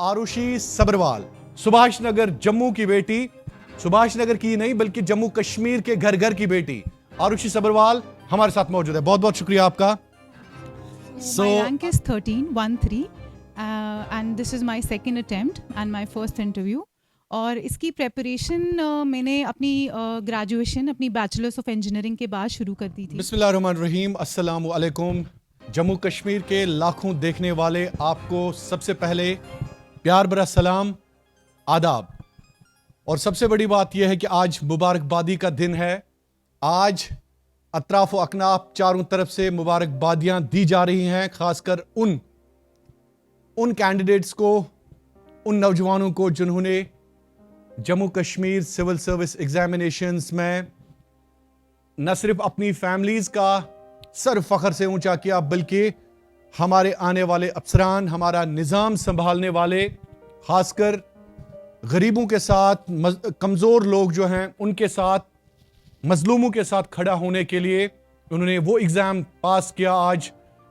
आरुषि सबरवाल, सुभाष नगर जम्मू की बेटी, सुभाष नगर की नहीं बल्कि जम्मू कश्मीर के घर घर की बेटी आरुषि सबरवाल हमारे साथ मौजूद है। बहुत बहुत शुक्रिया आपका। My rank is 13 and this is my second attempt and my first interview. और इसकी प्रेपरेशन मैंने अपनी ग्रेजुएशन अपनी बैचलर्स ऑफ इंजीनियरिंग के बाद शुरू कर दी थी। बिस्मिल्लाहिर्रहमानिर्रहीम, अस्सलामु अलैकुम। जम्मू कश्मीर के लाखों देखने वाले आपको सबसे पहले प्यार भरा सलाम, आदाब। और सबसे बड़ी बात यह है कि आज मुबारकबादी का दिन है। आज अतराफ व अकनाफ चारों तरफ से मुबारकबादियां दी जा रही हैं, खासकर उन कैंडिडेट्स को, उन नौजवानों को जिन्होंने Jammu Kashmir civil service examinations में न सिर्फ अपनी फैमिलीज का सर फख्र से ऊंचा किया बल्कि हमारे आने वाले अफसरान, हमारा निज़ाम संभालने वाले, खासकर गरीबों के साथ, कमज़ोर लोग जो हैं उनके साथ, मजलूमों के साथ खड़ा होने के लिए उन्होंने वो एग्ज़ाम पास किया आज,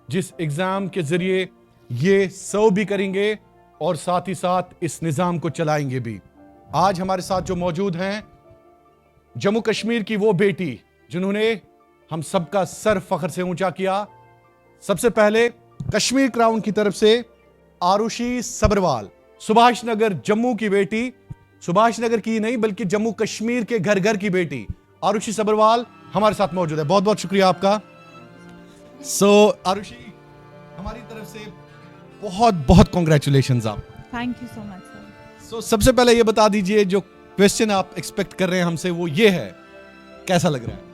जिस एग्ज़ाम के ज़रिए ये सर्व भी करेंगे और साथ ही साथ इस निज़ाम को चलाएंगे भी। आज हमारे साथ जो मौजूद हैं जम्मू कश्मीर की वो बेटी जिन्होंने हम सबका सर फख्र से ऊंचा किया। सबसे पहले कश्मीर क्राउन की तरफ से आरुषि सबरवाल, सुभाष नगर जम्मू की बेटी, सुभाष नगर की नहीं बल्कि जम्मू कश्मीर के घर घर की बेटी आरुषि सबरवाल हमारे साथ मौजूद है। बहुत बहुत शुक्रिया आपका। आरुषि, हमारी तरफ से बहुत बहुत कॉन्ग्रेचुलेशंस आप। Thank you so much sir. सबसे पहले ये बता दीजिए, जो क्वेश्चन आप एक्सपेक्ट कर रहे हैं हमसे वो ये है, कैसा लग रहा है?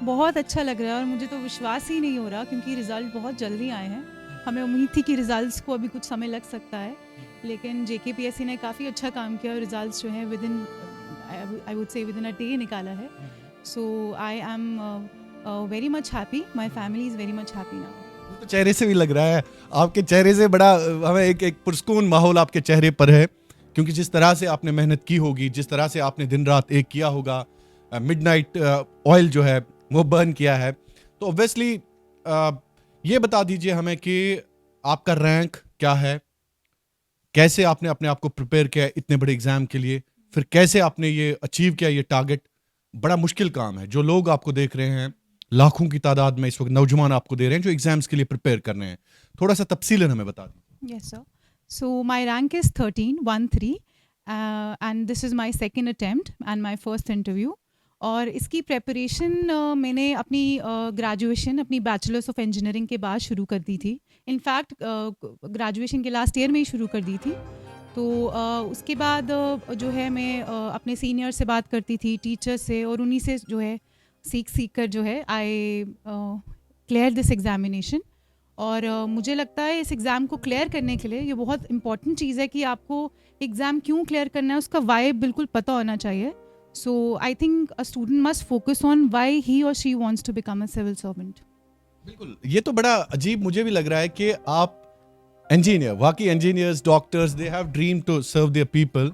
बहुत अच्छा लग रहा है और मुझे तो विश्वास ही नहीं हो रहा क्योंकि रिजल्ट बहुत जल्दी आए हैं। हमें उम्मीद थी कि रिजल्ट्स को अभी कुछ समय लग सकता है, लेकिन JKPSC ने काफ़ी अच्छा काम किया और रिजल्ट्स जो हैं within I would say within a day निकाला है। So I am very much happy, my family is very much happy now. तो चेहरे से भी लग रहा है, आपके चेहरे से बड़ा हमें एक पुरस्कून माहौल आपके चेहरे पर है, क्योंकि जिस तरह से आपने मेहनत की होगी, जिस तरह से आपने दिन रात एक किया होगा, मिडनाइट ऑयल जो है वो बर्न किया है, तो ऑब्वियसली ये बता दीजिए हमें कि आपका रैंक क्या है, कैसे आपने अपने आप को प्रिपेयर किया इतने बड़े एग्जाम के लिए, फिर कैसे आपने ये अचीव किया ये टारगेट। बड़ा मुश्किल काम है। जो लोग आपको देख रहे हैं, लाखों की तादाद में इस वक्त नौजवान आपको दे रहे हैं जो एग्जाम्स के लिए प्रिपेयर कर रहे हैं, थोड़ा सा तफसीलन हमें बता दीजिए। Yes sir. So my rank is 13 and this is my second attempt and my first interview. और इसकी प्रेपरेशन मैंने अपनी ग्रेजुएशन अपनी बैचलर्स ऑफ इंजीनियरिंग के बाद शुरू कर दी थी। इनफैक्ट ग्रेजुएशन के लास्ट ईयर में ही शुरू कर दी थी। तो उसके बाद जो है मैं अपने सीनियर से बात करती थी, टीचर से, और उन्हीं से जो है सीख कर जो है आई क्लियर दिस एग्जामिनेशन। और मुझे लगता है इस एग्ज़ाम को क्लियर करने के लिए ये बहुत इंपॉर्टेंट चीज़ है कि आपको एग्ज़ाम क्यों क्लियर करना है उसका वाई बिल्कुल पता होना चाहिए। So I think a student must focus on why he or she wants to become a civil servant. बिल्कुल, ये तो बड़ा अजीब मुझे भी लग रहा है कि आप इंजीनियर, वाकई engineers, doctors, they have dream to serve their people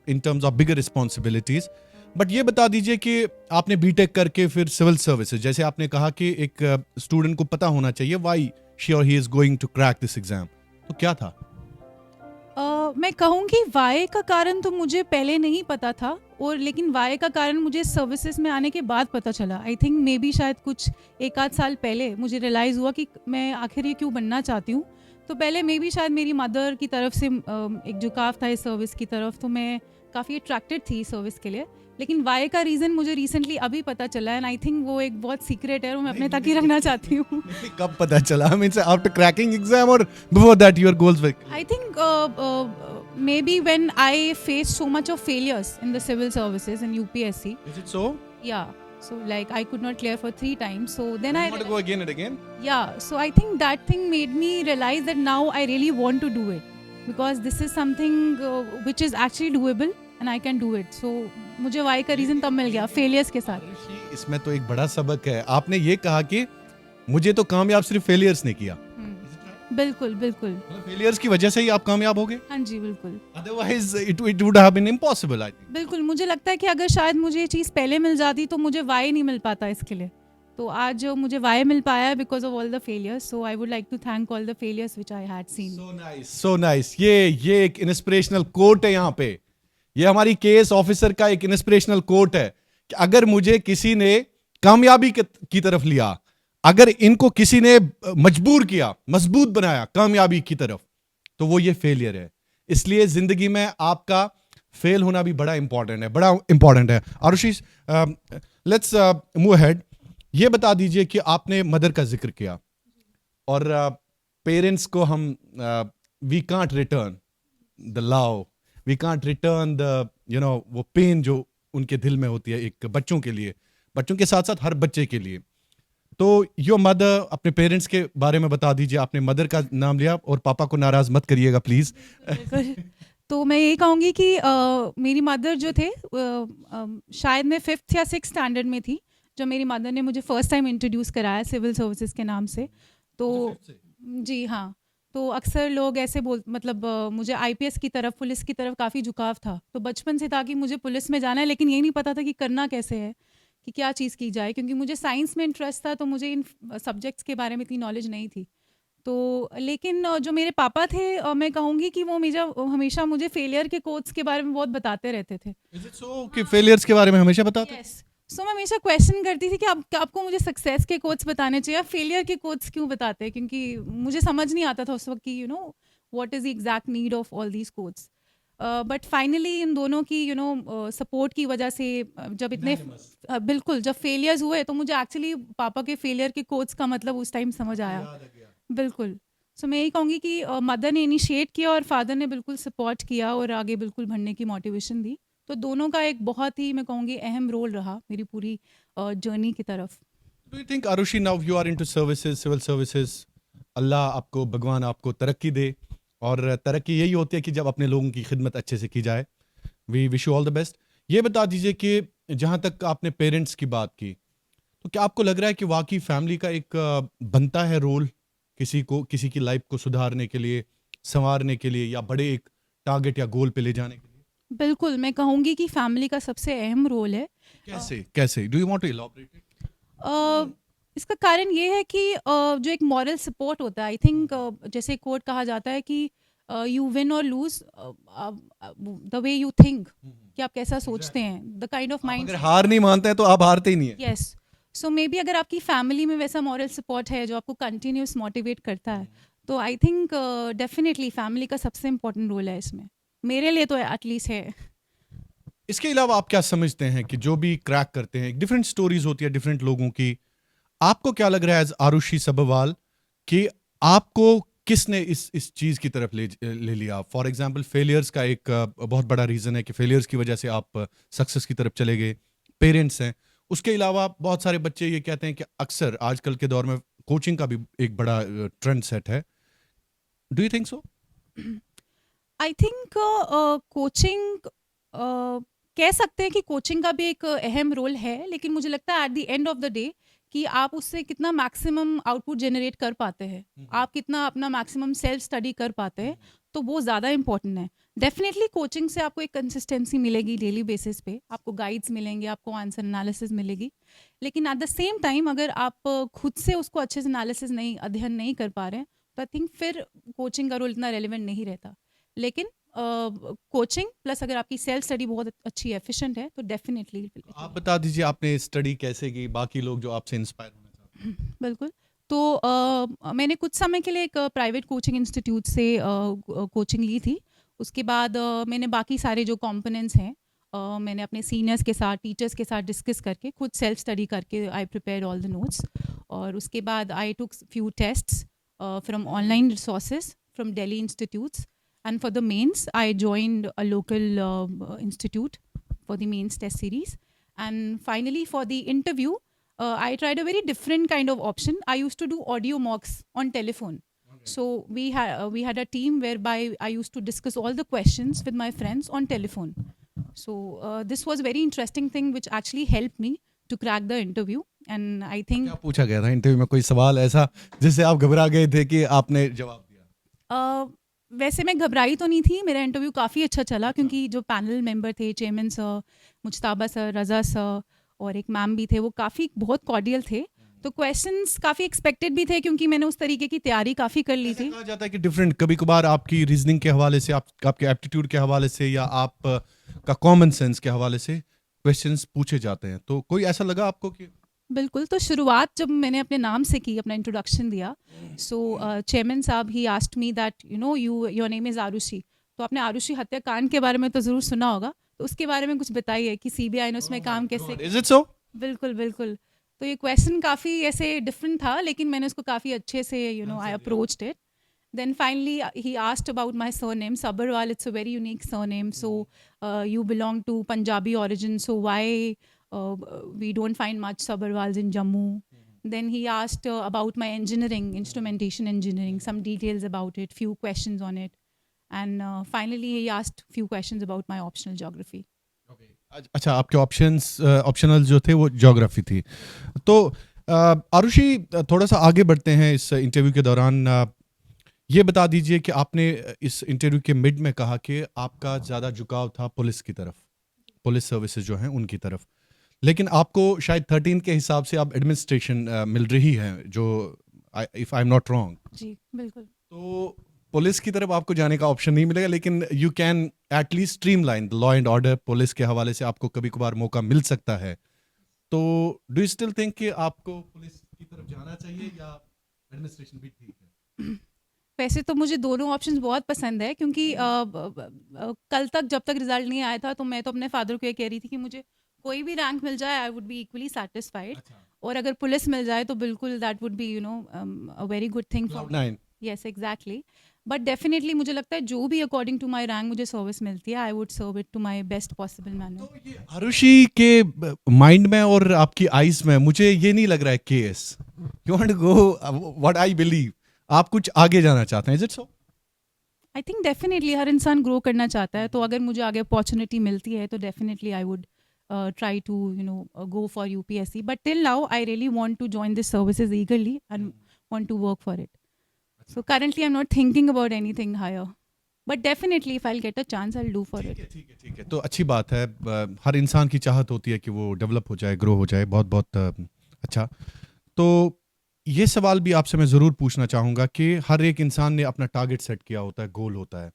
in terms of bigger responsibilities. But ये बता दीजिए कि आपने बीटेक करके फिर सिविल सर्विसेज, जैसे आपने कहा कि एक स्टूडेंट को पता होना चाहिए व्हाई शी और he is going to crack this exam, तो क्या था? मैं कहूँगी वाई का कारण तो मुझे पहले नहीं पता था, और लेकिन वाई का कारण मुझे सर्विसेज में आने के बाद पता चला। आई थिंक मे बी शायद कुछ एक आध साल पहले मुझे रियलाइज़ हुआ कि मैं आखिर ये क्यों बनना चाहती हूँ। तो पहले मे बी शायद मेरी मदर की तरफ से एक झुकाव था इस सर्विस की तरफ, तो मैं काफ़ी अट्रैक्टेड थी सर्विस के लिए। लेकिन वाई का रीज़न मुझे रिसेंटली अभी पता चला है, एंड आई थिंक वो एक बहुत सीक्रेट है और मैं अपने तक ही रखना चाहती हूँ। कब पता चला? I mean, after cracking exam or before that your goals were? I think maybe when I faced so much of failures in the civil services in UPSC. Is it so? Yeah. So like I could not clear for 3 times. So then I want to go again and again? Yeah. So I think that thing made me realize that now I really want to do it because this is something which is actually doable and I can do it. So मुझे Y का reason तब मिल गया failures के साथ। इसमें तो एक बड़ा सबक है। आपने ये कहा कि मुझे तो कामयाब सिर्फ फेलियर्स ने किया। बिल्कुल बिल्कुल, फेलियर्स की वजह से ही आप कामयाब हो गए? हाँ जी बिल्कुल, otherwise it would have been impossible. I think बिल्कुल, मुझे लगता है कि अगर शायद मुझे ये चीज़ पहले मिल जाती तो मुझे वाई नहीं मिल पाता इसके लिए। तो आज मुझे वाई मिल पाया because of all the failures, so I would like to thank all the failures which I had seen. So nice, so nice. ये एक इंस्पिरेशनल कोट है यहाँ पे। ये हमारी केस ऑफिसर का एक इंस्पिरेशनल कोट है कि अगर मुझे किसी ने कामयाबी की तरफ लिया, अगर इनको किसी ने मजबूर किया, मजबूत बनाया कामयाबी की तरफ, तो वो ये फेलियर है। इसलिए जिंदगी में आपका फेल होना भी बड़ा इंपॉर्टेंट है, बड़ा इंपॉर्टेंट है। Arushi, let's move ahead. ये बता दीजिए कि आपने मदर का जिक्र किया और पेरेंट्स को हम we can't return the love, we can't return the वो पेन जो उनके दिल में होती है एक बच्चों के लिए, बच्चों के साथ साथ हर बच्चे के लिए। तो योर मदर, अपने पेरेंट्स के बारे में बता दीजिए। आपने मदर का नाम लिया और पापा को नाराज मत करिएगा प्लीज। तो मैं यही कहूँगी कि मेरी मदर जो थे शायद मैं 5th या 6th स्टैंडर्ड में थी जब मेरी मदर ने मुझे फर्स्ट टाइम इंट्रोड्यूस कराया सिविल सर्विसेज के नाम से। तो जी हाँ, तो अक्सर लोग ऐसे मुझे आईपीएस की तरफ, पुलिस की तरफ काफ़ी झुकाव था। तो बचपन से था कि मुझे पुलिस में जाना है, लेकिन ये नहीं पता था कि करना कैसे है, कि क्या चीज़ की जाए, क्योंकि मुझे साइंस में इंटरेस्ट था, तो मुझे इन सब्जेक्ट्स के बारे में इतनी नॉलेज नहीं थी। तो लेकिन जो मेरे पापा थे, मैं कहूँगी कि वो हमेशा मुझे फेलियर के कोट्स के बारे में बहुत बताते रहते थे। Is it so कि फेलियर्स के बारे में हमेशा बताते? यस, सो मैं हमेशा क्वेश्चन करती थी कि आपको मुझे सक्सेस के कोट्स बताने चाहिए, आप फेलियर के कोट्स क्यों बताते हैं, क्योंकि मुझे समझ नहीं आता था उस वक्त कि what is the exact need of all these quotes. But finally in दोनों की सपोर्ट की वजह से जब इतने बिल्कुल जब फेलियर्स हुए, तो मुझे एक्चुअली पापा के फेलियर के कोट्स का मतलब उस टाइम समझ आया। बिल्कुल। सो मैं यही कहूँगी कि मदर ने इनिशिएट किया और फादर ने बिल्कुल सपोर्ट किया और आगे बिल्कुल बढ़ने की मोटिवेशन दी। तो दोनों का एक बहुत ही, मैं कहूँगी, अहम रोल रहा मेरी पूरी जर्नी की तरफ। Do you think Aarushi, now you are into services, civil services, Allah आपको, भगवान आपको तरक्की दे, और तरक्की यही होती है कि जब अपने लोगों की खिदमत अच्छे से की जाए। We wish you all the best. ये बता दीजिए कि जहाँ तक आपने पेरेंट्स की बात की, तो क्या आपको लग रहा है कि वाकई फैमिली का एक बनता है रोल किसी की लाइफ को सुधारने के लिए, संवारने के लिए, या बड़े एक टारगेट या गोल पे ले जाने के लिए? बिल्कुल, मैं कहूँगी कि फैमिली का सबसे अहम रोल है। कैसे do you want to elaborate it? इसका कारण ये है कि जो एक मॉरल सपोर्ट होता है, आई थिंक जैसे कोट कहा जाता है कि यू विन और lose the way you think, कि आप कैसा सोचते हैं, द काइंड ऑफ माइंड। अगर हार नहीं मानते हैं तो आप हारते ही नहीं है। यस, सो मे बी अगर आपकी फैमिली में वैसा मॉरल सपोर्ट है जो आपको कंटिन्यूस मोटिवेट करता है, तो आई थिंक डेफिनेटली फैमिली का सबसे इम्पोर्टेंट रोल है इसमें, मेरे लिए तो एटलीस्ट है। इसके अलावा आप क्या समझते हैं कि जो भी क्रैक करते हैं, डिफरेंट स्टोरीज होती है डिफरेंट लोगों की, आपको क्या लग रहा है एज आरुषि सबरवाल कि आपको किसने इस चीज की तरफ ले लिया? फॉर एग्जांपल फेलियर्स का एक बहुत बड़ा रीजन है कि फेलियर्स की वजह से आप सक्सेस की तरफ चले गए, पेरेंट्स हैं। उसके अलावा बहुत सारे बच्चे ये कहते हैं कि अक्सर आजकल के दौर में कोचिंग का भी एक बड़ा ट्रेंड सेट है। Do you think so? I think coaching, कह सकते हैं कि कोचिंग का भी एक अहम रोल है, लेकिन मुझे लगता है at the end of the day कि आप उससे कितना मैक्सिमम आउटपुट जनरेट कर पाते हैं, आप कितना अपना मैक्सिमम सेल्फ स्टडी कर पाते हैं, तो वो ज़्यादा इंपॉर्टेंट है। डेफिनेटली कोचिंग से आपको एक कंसिस्टेंसी मिलेगी, डेली बेसिस पे आपको गाइड्स मिलेंगे, आपको आंसर एनालिसिस मिलेगी, लेकिन एट द सेम टाइम अगर आप खुद से उसको अच्छे से एनालिसिस नहीं, अध्ययन नहीं कर पा रहे हैं, तो आई थिंक फिर कोचिंग का रोल इतना रेलिवेंट नहीं रहता। लेकिन कोचिंग प्लस अगर आपकी सेल्फ स्टडी बहुत अच्छी एफिशिएंट है, तो डेफिनेटली। आप बता दीजिए आपने स्टडी कैसे की, बाकी लोग जो आपसे इंस्पायर होना चाहते हैं। बिल्कुल, तो मैंने कुछ समय के लिए एक प्राइवेट कोचिंग इंस्टीट्यूट से कोचिंग ली थी। उसके बाद मैंने बाकी सारे जो कंपोनेंट्स हैं, मैंने अपने सीनियर्स के साथ, टीचर्स के साथ डिस्कस करके, खुद सेल्फ स्टडी करके I prepare all the notes, और उसके बाद I took few tests from online resources from Delhi institutes, and for the mains I joined a local institute for the mains test series, and finally for the interview I tried a very different kind of option. I used to do audio mocks on telephone. So we had a team whereby I used to discuss all the questions with my friends on telephone. So this was a very interesting thing which actually helped me to crack the interview, and I think क्या पूछा गया था interview में? कोई सवाल ऐसा जिससे आप घबरा गए थे कि आपने जवाब दिया? वैसे मैं घबराई तो नहीं थी, मेरा इंटरव्यू काफ़ी अच्छा चला, क्योंकि जो पैनल मेंबर थे, चेयरमैन सर, मुजताबा सर, रज़ा सर और एक मैम भी थे, वो काफ़ी बहुत कॉर्डियल थे। तो क्वेश्चंस काफ़ी एक्सपेक्टेड भी थे क्योंकि मैंने उस तरीके की तैयारी काफ़ी कर ली ऐसा थी। कहा जाता है कि डिफरेंट कभी कभार आपकी रीजनिंग के हवाले से आपके एप्टीट्यूड के हवाले से या आप का कॉमन सेंस के हवाले से क्वेश्चंस पूछे जाते हैं, तो कोई ऐसा लगा आपको कि बिल्कुल, तो शुरुआत जब मैंने अपने नाम से की, अपना इंट्रोडक्शन दिया, सो चेयरमैन साहब he asked me that your name is Arushi. तो आपने आरुषि हत्याकांड के बारे में तो ज़रूर सुना होगा, तो उसके बारे में कुछ बताइए कि सीबीआई ने उसमें काम कैसे इज इट सो? बिल्कुल, बिल्कुल। तो ये क्वेश्चन काफ़ी ऐसे डिफरेंट था, लेकिन मैंने उसको काफ़ी अच्छे से आई approached it. Then finally, he asked about my surname, Sabharwal. It's a very unique surname. So, you belong to Punjabi origin. So, why we don't find much Sabharwals in Jammu? Then he asked about my engineering, instrumentation engineering, some details about it, few questions on it. And finally, he asked few questions about my optional geography. अच्छा, आपके optional जो थे वो geography थी। तो आरुषि, थोड़ा सा आगे बढ़ते हैं इस इंटरव्यू के दौरान। ये बता दीजिए कि आपने इस इंटरव्यू के मिड में कहा कि आपका ज़्यादा झुकाव था पुलिस की तरफ, पुलिस सर्विसेज जो हैं उनकी तरफ, लेकिन आपको शायद 13 के हिसाब से आप एडमिनिस्ट्रेशन मिल रही है, जो if I am not wrong, जी, बिल्कुल। तो पुलिस की तरफ आपको जाने का ऑप्शन नहीं मिलेगा, लेकिन you can at least streamline the law and order. Police के हवाले से आपको कभी कभार मौका मिल सकता है, तो डू यू स्टिल थिंक कि आपको पुलिस की तरफ जाना चाहिए या एडमिनिस्ट्रेशन भी ठीक है? वैसे तो मुझे दोनों ऑप्शंस बहुत पसंद है क्योंकि कल तक जब तक रिजल्ट नहीं आया था तो मैं तो अपने फादर को ये कह रही थी कि मुझे कोई भी रैंक मिल जाए I would be equally satisfied, और अगर पुलिस मिल जाए तो बिल्कुल that would be a very good thing for Cloud9। Yes exactly. But definitely मुझे लगता है जो भी अकॉर्डिंग टू माई रैंक मुझे सर्विस मिलती है I would serve it to my best possible manner. तो ये आरुषि के माइंड में और आपकी आईज में मुझे ये नहीं लग रहा है case you want to go, what I believe आप कुछ आगे जाना चाहते हैं, is it so? I think definitely हर इंसान ग्रो करना चाहता है, तो अगर मुझे आगे अपॉर्चुनिटी मिलती है तो definitely I would try to go for UPSC, but till now I really want to join this services eagerly and want to work for it. So currently I'm not thinking about anything higher, but definitely if I'll get a chance I'll do for it. ठीक है, ठीक है, तो अच्छी बात है। हर इंसान की चाहत होती है कि वो डेवलप हो जाए, ग्रो हो जाए, बहुत बहुत अच्छा। तो ये सवाल भी आपसे मैं ज़रूर पूछना चाहूँगा कि हर एक इंसान ने अपना टारगेट सेट किया होता है, गोल होता है,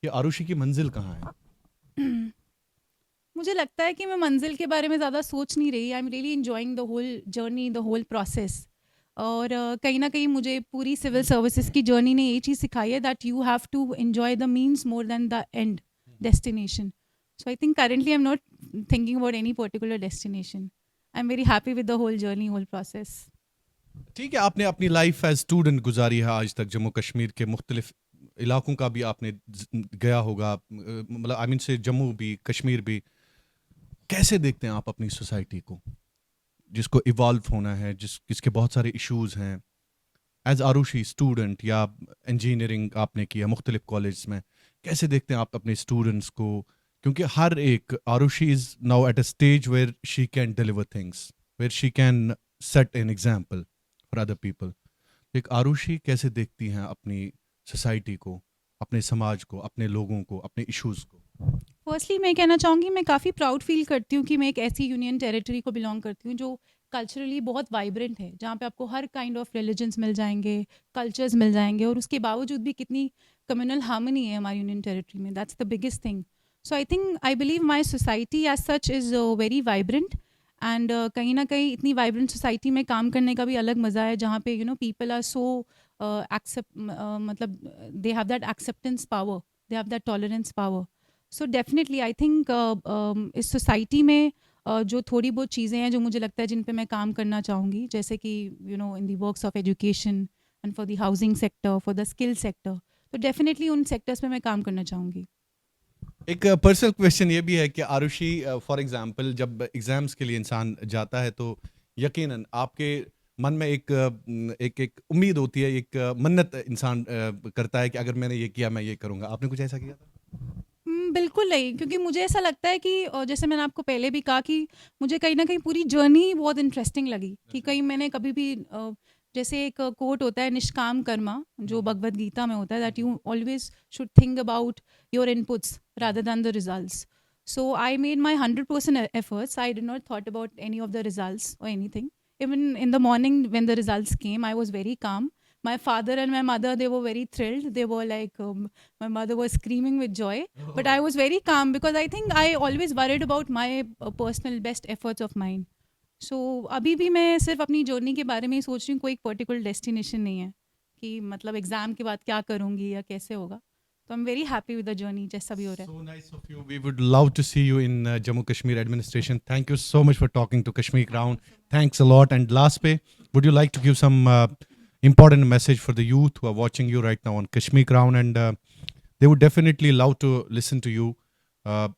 कि आरुषि की मंजिल कहाँ है? मुझे लगता है कि मैं मंजिल के बारे में ज़्यादा सोच नहीं रही। I am really enjoying the whole journey, the whole process. और कहीं ना कहीं मुझे पूरी सिविल सर्विसेज की जर्नी ने ये चीज़ सिखाई है that you have to enjoy the means more than the end destination. So I think currently I am not thinking about any particular destination. I am very happy with the whole journey, whole process. ठीक है, आपने अपनी life as student गुजारी है आज तक, जम्मू कश्मीर के मुख्तलिफ इलाकों का भी आपने गया होगा, मतलब आई मीन से जम्मू भी, कश्मीर भी। कैसे देखते हैं आप अपनी सोसाइटी को, जिसको इवॉल्व होना है, जिसके बहुत सारे इश्यूज हैं, एज आरुषि स्टूडेंट या इंजीनियरिंग आपने किया मुख्तलिफ कॉलेज में, कैसे देखते हैं आप अपने स्टूडेंट्स को? क्योंकि हर एक Arushi is now at a stage where she can deliver things, where she can set an example for other people. एक आरुषि कैसे देखती हैं अपनी सोसाइटी को, अपने समाज को, अपने लोगों को, अपने इश्यूज को? फर्स्टली मैं कहना चाहूँगी मैं काफ़ी प्राउड फील करती हूँ कि मैं एक ऐसी यूनियन टेरिटरी को बिलोंग करती हूँ जो कल्चरली बहुत वाइब्रेंट है, जहाँ पे आपको हर काइंड ऑफ रिलीजन्स मिल जाएंगे, कल्चर्स मिल जाएंगे, और उसके बावजूद भी कितनी कम्युनल हार्मनी है हमारी यूनियन टेरिटरी में। That's the biggest thing. So I think I believe my society as such is very vibrant, and कहीं ना कहीं इतनी वाइब्रेंट सोसाइटी में काम करने का भी अलग मज़ा है, जहाँ पे पीपल आर सो एक्सेप्ट, मतलब they have that acceptance power, they have that tolerance power. So definitely I think इस सोसाइटी में जो थोड़ी बहुत चीज़ें हैं जो मुझे लगता है जिन पे मैं काम करना चाहूँगी, जैसे कि in the works of education and for the housing sector, for the skill sector, तो डेफिनेटली उन सेक्टर्स पे मैं काम करना चाहूँगी। एक पर्सनल क्वेश्चन ये भी है कि आरुषि, फॉर एग्जांपल जब एग्जाम्स के लिए इंसान जाता है तो यकीनन आपके मन में एक उम्मीद होती है, एक मन्नत इंसान करता है कि अगर मैंने ये किया मैं ये करूँगा। आपने कुछ ऐसा किया था? बिल्कुल नहीं, क्योंकि मुझे ऐसा लगता है कि जैसे मैंने आपको पहले भी कहा कि मुझे कहीं ना कहीं पूरी जर्नी बहुत इंटरेस्टिंग लगी, कि कहीं मैंने कभी भी जैसे एक कोट होता है निष्काम कर्मा, जो भगवद गीता में होता है, that you always should think about your inputs rather than the results. So I made my 100% efforts. I did not thought about any of the results or anything. even in the morning when the results came, I was very calm. My father and my mother, they were very thrilled. They were like, my mother was screaming with joy, but I was very calm because I think I always worried about my personal best efforts of mine. So अभी भी मैं सिर्फ अपनी journey के बारे में ही सोच रही हूँ, कोई एक पर्टिकुलर डेस्टिनेशन नहीं है कि मतलब एग्जाम के बाद क्या करूँगी या कैसे होगा. तो आई am very happy with the journey जैसा भी हो रहा है. So nice of you. We would love to see you in Jammu Kashmir administration. Thank you so much for talking to Kashmir Crown. Thanks a lot. And last pay, would you like to give some important message for the youth who are watching you right now on Kashmir Crown, and they would definitely love to listen to you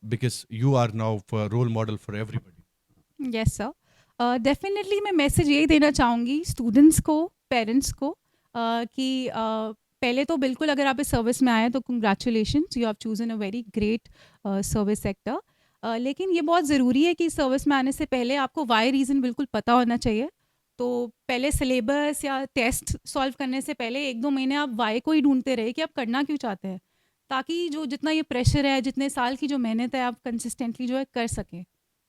because you are now a role model for everybody. Yes sir, definitely मैं message यही देना चाहूँगी students को, parents को, कि पहले तो बिल्कुल अगर आप इस सर्विस में आए तो congratulations, you have chosen a very great service sector. लेकिन ये बहुत ज़रूरी है कि इस सर्विस में आने से पहले आपको वाई रीज़न बिल्कुल पता होना चाहिए. तो पहले सिलेबस या टेस्ट सॉल्व करने से पहले 1-2 महीने आप वाई को ही ढूंढते रहे कि आप करना क्यों चाहते हैं, ताकि जो जितना ये प्रेशर है, जितने साल की जो मेहनत है, आप कंसिस्टेंटली जो है कर सकें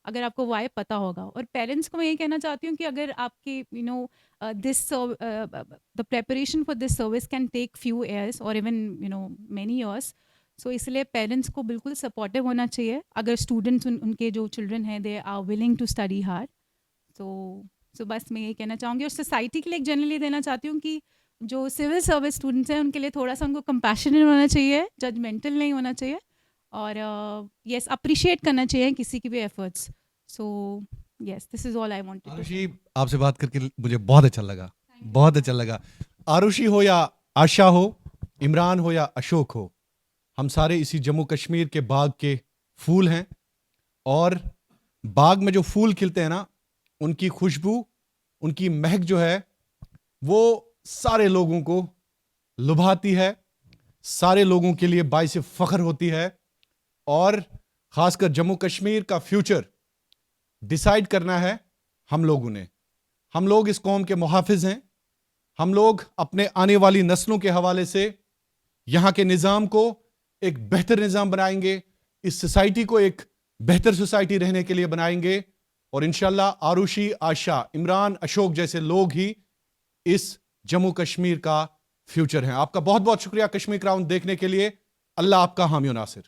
अगर आपको वाई पता होगा. और पेरेंट्स को मैं ये कहना चाहती हूँ कि अगर आपके this the preparation for this service can take few years और इवन मैनी ईयर्स. सो इसलिए पेरेंट्स को बिल्कुल सपोर्टिव होना चाहिए अगर स्टूडेंट्स उनके जो चिल्ड्रन हैं they are willing to study hard. So बस मैं ये कहना चाहूँगी. और सोसाइटी के लिए एक जनरली देना चाहती हूँ कि जो सिविल सर्विस स्टूडेंट्स हैं उनके लिए थोड़ा सा उनको कंपैशनेट होना चाहिए, जजमेंटल नहीं होना चाहिए, और यस अप्रिशिएट करना चाहिए किसी की भी efforts. So yes, this is all I wanted to. Arushi, आपसे बात करके मुझे बहुत अच्छा लगा, बहुत अच्छा लगा. आरुषि हो या आशा हो, इमरान हो या अशोक हो, हम सारे इसी जम्मू कश्मीर के बाग के फूल हैं. और बाग में जो फूल खिलते हैं ना, उनकी खुशबू, उनकी महक जो है वो सारे लोगों को लुभाती है, सारे लोगों के लिए बाइस फख्र होती है. और खासकर जम्मू कश्मीर का फ्यूचर डिसाइड करना है हम लोगों ने. हम लोग इस कौम के मुहाफिज हैं. हम लोग अपने आने वाली नस्लों के हवाले से यहां के निज़ाम को एक बेहतर निज़ाम बनाएंगे, इस सोसाइटी को एक बेहतर सोसाइटी रहने के लिए बनाएंगे. और इंशाल्लाह आरुषि, आशा, इमरान, अशोक जैसे लोग ही इस जम्मू कश्मीर का फ्यूचर हैं. आपका बहुत बहुत शुक्रिया कश्मीर क्राउन देखने के लिए. अल्लाह आपका हामी और नासिर.